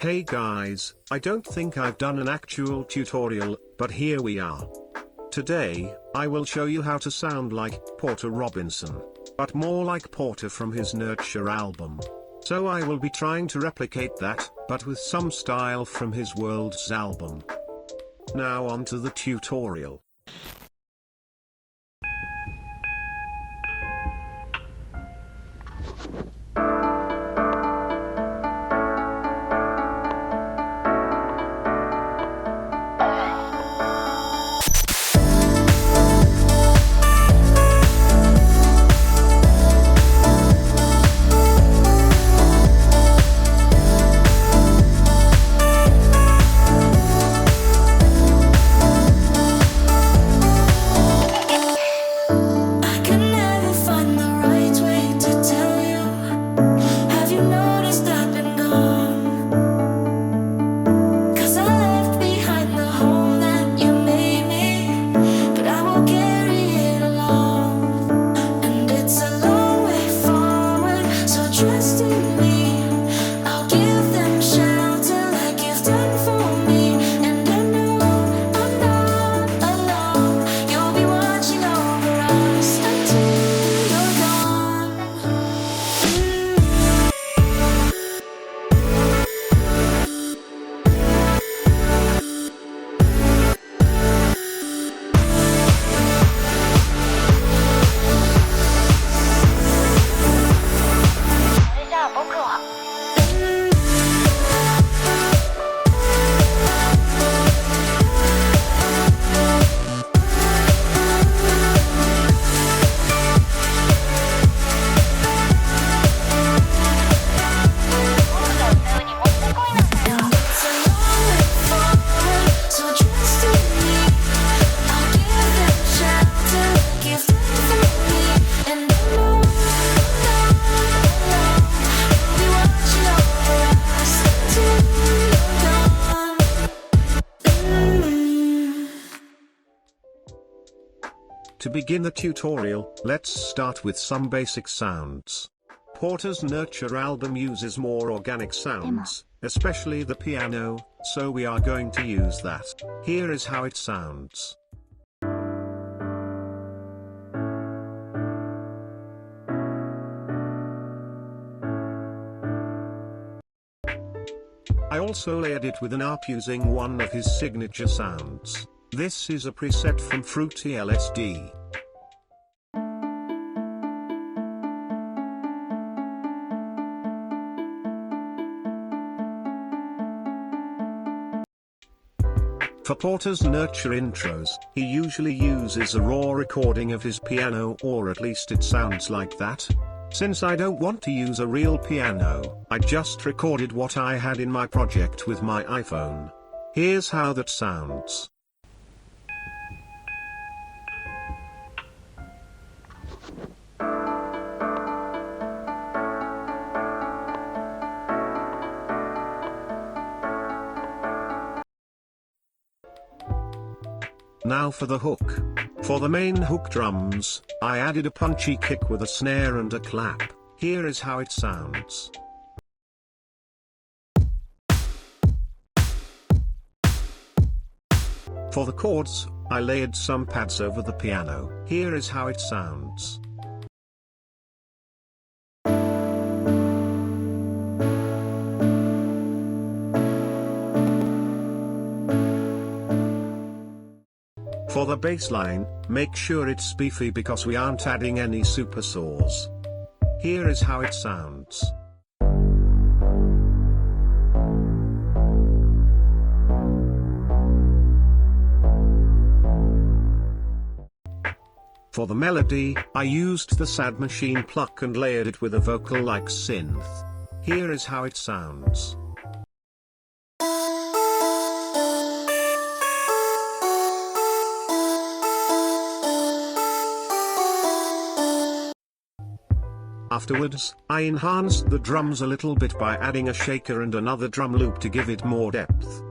Hey guys, I don't think I've done an actual tutorial, but here we are. Today, I will show you how to sound like Porter Robinson, but more like Porter from his Nurture album. So I will be trying to replicate that, but with some style from his Worlds album. Now on to the tutorial. To begin the tutorial, let's start with some basic sounds. Porter's Nurture album uses more organic sounds, especially the piano, so we are going to use that. Here is how it sounds. I also layered it with an ARP using one of his signature sounds. This is a preset from Fruity LSD. For Porter's Nurture intros, he usually uses a raw recording of his piano, or at least it sounds like that. Since I don't want to use a real piano, I just recorded what I had in my project with my iPhone. Here's how that sounds. Now for the hook. For the main hook drums, I added a punchy kick with a snare and a clap. Here is how it sounds. For the chords, I layered some pads over the piano. Here is how it sounds. For the bass line, make sure it's beefy because we aren't adding any super saws. Here is how it sounds. For the melody, I used the Sad Machine pluck and layered it with a vocal-like synth. Here is how it sounds. Afterwards, I enhanced the drums a little bit by adding a shaker and another drum loop to give it more depth.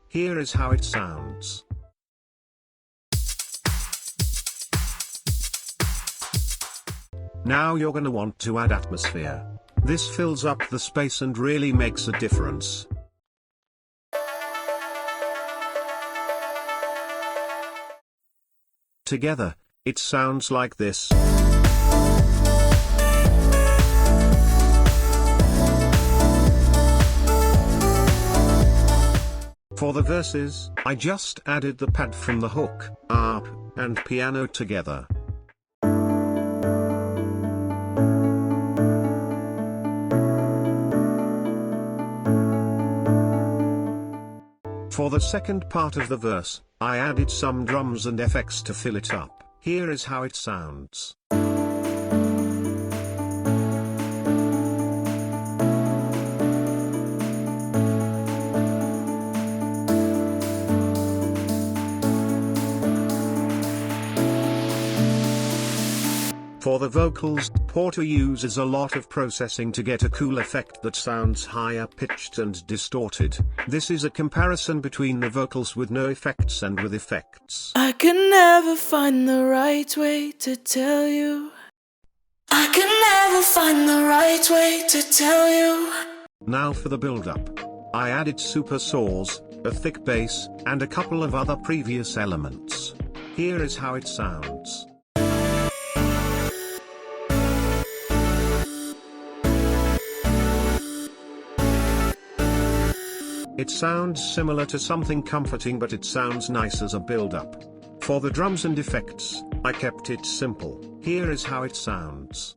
Here is how it sounds. Now you're gonna want to add atmosphere. This fills up the space and really makes a difference. Together, it sounds like this. For the verses, I just added the pad from the hook, harp, and piano together. For the second part of the verse, I added some drums and effects to fill it up. Here is how it sounds. For the vocals, Porter uses a lot of processing to get a cool effect that sounds higher pitched and distorted. This is a comparison between the vocals with no effects and with effects. I can never find the right way to tell you. I can never find the right way to tell you. Now for the build-up. I added super saws, a thick bass, and a couple of other previous elements. Here is how it sounds. It sounds similar to something comforting, but it sounds nice as a build-up. For the drums and effects, I kept it simple. Here is how it sounds.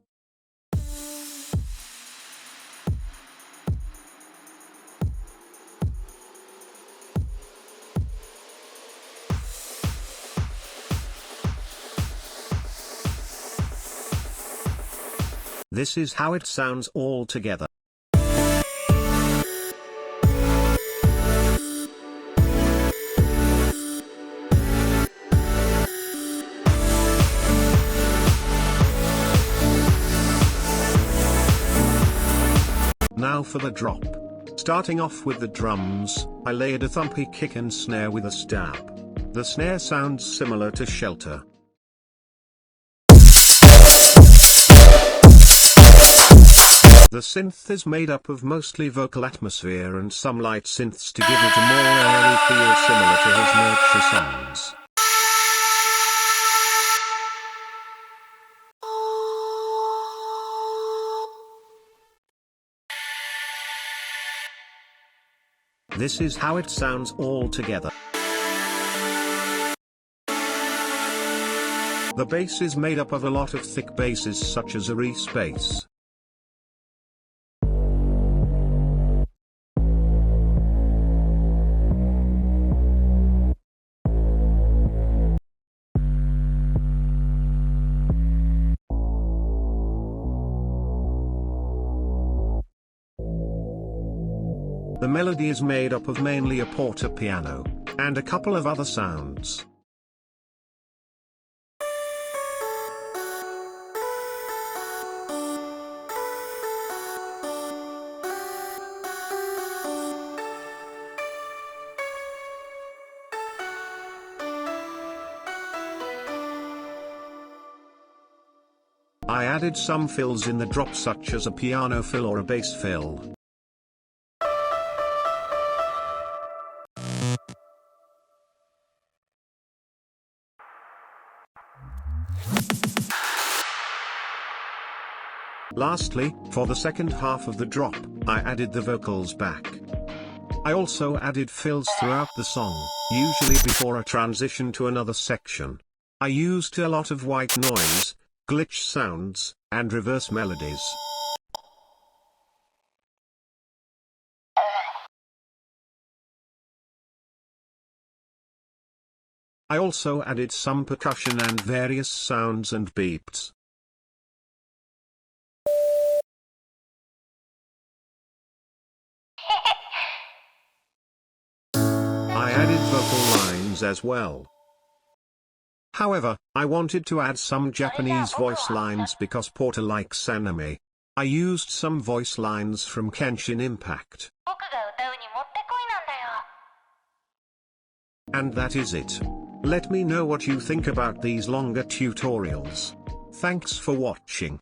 This is how it sounds all together. Now for the drop. Starting off with the drums, I layered a thumpy kick and snare with a stab. The snare sounds similar to Shelter. The synth is made up of mostly vocal atmosphere and some light synths to give it a more airy feel similar to his Nurture songs. This is how it sounds all together. The bass is made up of a lot of thick basses such as a Reese bass. The melody is made up of mainly a Porter piano, and a couple of other sounds. I added some fills in the drop such as a piano fill or a bass fill. Lastly, for the second half of the drop, I added the vocals back. I also added fills throughout the song, usually before a transition to another section. I used a lot of white noise, glitch sounds, and reverse melodies. I also added some percussion and various sounds and beeps. I added vocal lines as well. However, I wanted to add some Japanese voice lines because Porter likes anime. I used some voice lines from Genshin Impact. And that is it. Let me know what you think about these longer tutorials. Thanks for watching.